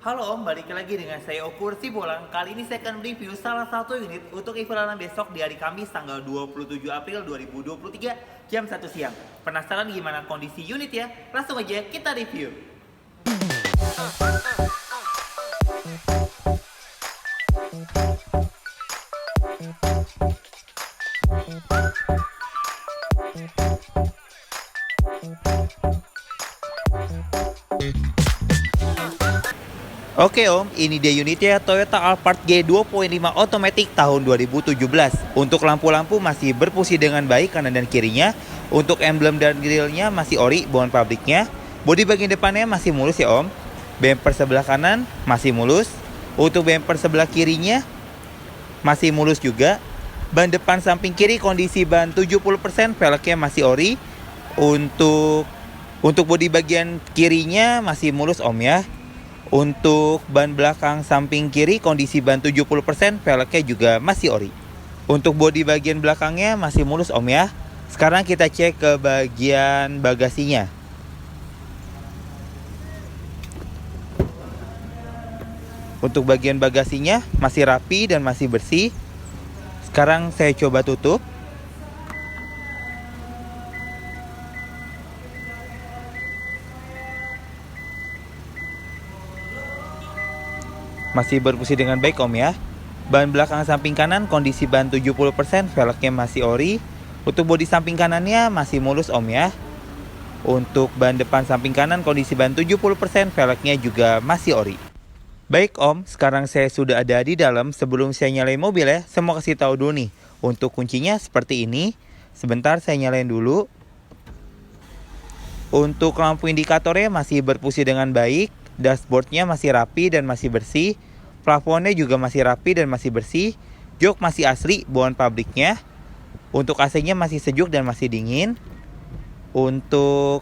Halo Om, balik lagi dengan saya Okur Sibolang. Kali ini saya akan review salah satu unit untuk event besok di hari Kamis tanggal 27 April 2023 jam 1 siang. Penasaran gimana kondisi unit ya? Langsung aja kita review. Oke Om, ini dia unitnya Toyota Alphard G 2.5 Automatic tahun 2017. Untuk lampu-lampu masih berfungsi dengan baik kanan dan kirinya. Untuk emblem dan grillnya masih ori bawaan pabriknya. Bodi bagian depannya masih mulus ya Om. Bumper sebelah kanan masih mulus. Untuk bumper sebelah kirinya masih mulus juga. Ban depan samping kiri kondisi ban 70%, velgnya masih ori. Untuk bodi bagian kirinya masih mulus Om ya. Untuk ban belakang samping kiri kondisi ban 70%, velgnya juga masih ori. Untuk bodi bagian belakangnya masih mulus Om ya. Sekarang kita cek ke bagian bagasinya. Untuk bagian bagasinya masih rapi dan masih bersih. Sekarang saya coba tutup. Masih berfungsi dengan baik Om ya. Ban belakang samping kanan kondisi ban 70%, velgnya masih ori. Untuk bodi samping kanannya masih mulus Om ya. Untuk ban depan samping kanan kondisi ban 70%, velgnya juga masih ori. Baik Om, sekarang saya sudah ada di dalam. Sebelum saya nyalain mobil ya, saya mau kasih tahu dulu nih. Untuk kuncinya seperti ini. Sebentar saya nyalain dulu. Untuk lampu indikatornya masih berfungsi dengan baik. Dashboardnya masih rapi dan masih bersih. Plafonnya juga masih rapi dan masih bersih. Jok masih asli bawaan pabriknya. Untuk AC-nya masih sejuk dan masih dingin. Untuk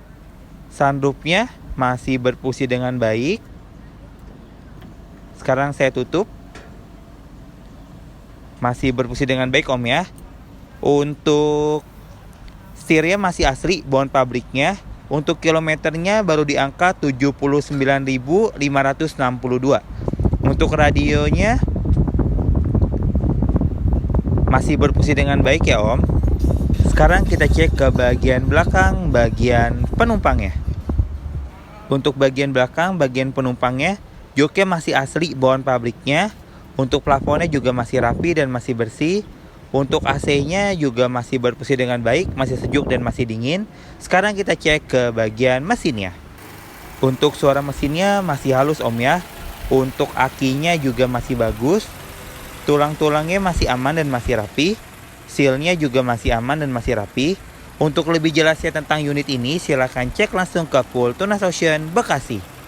sunroofnya masih berfungsi dengan baik. Sekarang saya tutup. Masih berfungsi dengan baik Om ya. Untuk setirnya masih asli bawaan pabriknya. Untuk kilometernya baru di angka 79.562. Untuk radionya masih berfungsi dengan baik ya Om. Sekarang kita cek ke bagian belakang, bagian penumpangnya. Untuk bagian belakang, bagian penumpangnya, joknya masih asli bawaan pabriknya. Untuk plafonnya juga masih rapi dan masih bersih. Untuk AC-nya juga masih berfungsi dengan baik, masih sejuk dan masih dingin. Sekarang kita cek ke bagian mesinnya. Untuk suara mesinnya masih halus Om ya. Untuk akinya juga masih bagus. Tulang-tulangnya masih aman dan masih rapi. Sealnya juga masih aman dan masih rapi. Untuk lebih jelasnya tentang unit ini, silahkan cek langsung ke Full Tunas Ocean Bekasi.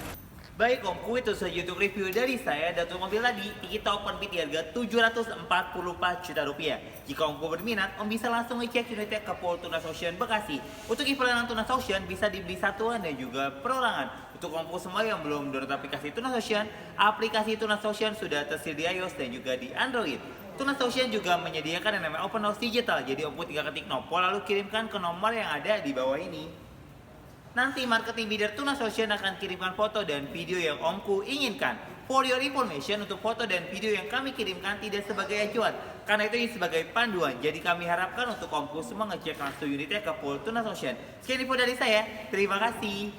Baik Omku, itu saja untuk review dari saya. Dan untuk mobil tadi kita open bid di harga 744 juta rupiah. Jika Omku berminat, Om bisa langsung ngecek unitnya ke Full Tunas Ocean Bekasi. Untuk event Tunas Ocean bisa dibeli satuan dan juga perorangan. Untuk Omku semua yang belum download aplikasi Tunas Ocean, aplikasi Tunas Ocean sudah tersedia di iOS dan juga di Android. Tunas Ocean juga menyediakan yang namanya Open House Digital. Jadi Omku tinggal ketik Nopo lalu kirimkan ke nomor yang ada di bawah ini. Nanti marketing bidder Tunas Ocean akan kirimkan foto dan video yang Omku inginkan. For your information, untuk foto dan video yang kami kirimkan tidak sebagai acuan, karena itu ini sebagai panduan. Jadi kami harapkan untuk Omku semua ngecek langsung unitnya ke Full Tunas Ocean. Sekian info dari saya, terima kasih.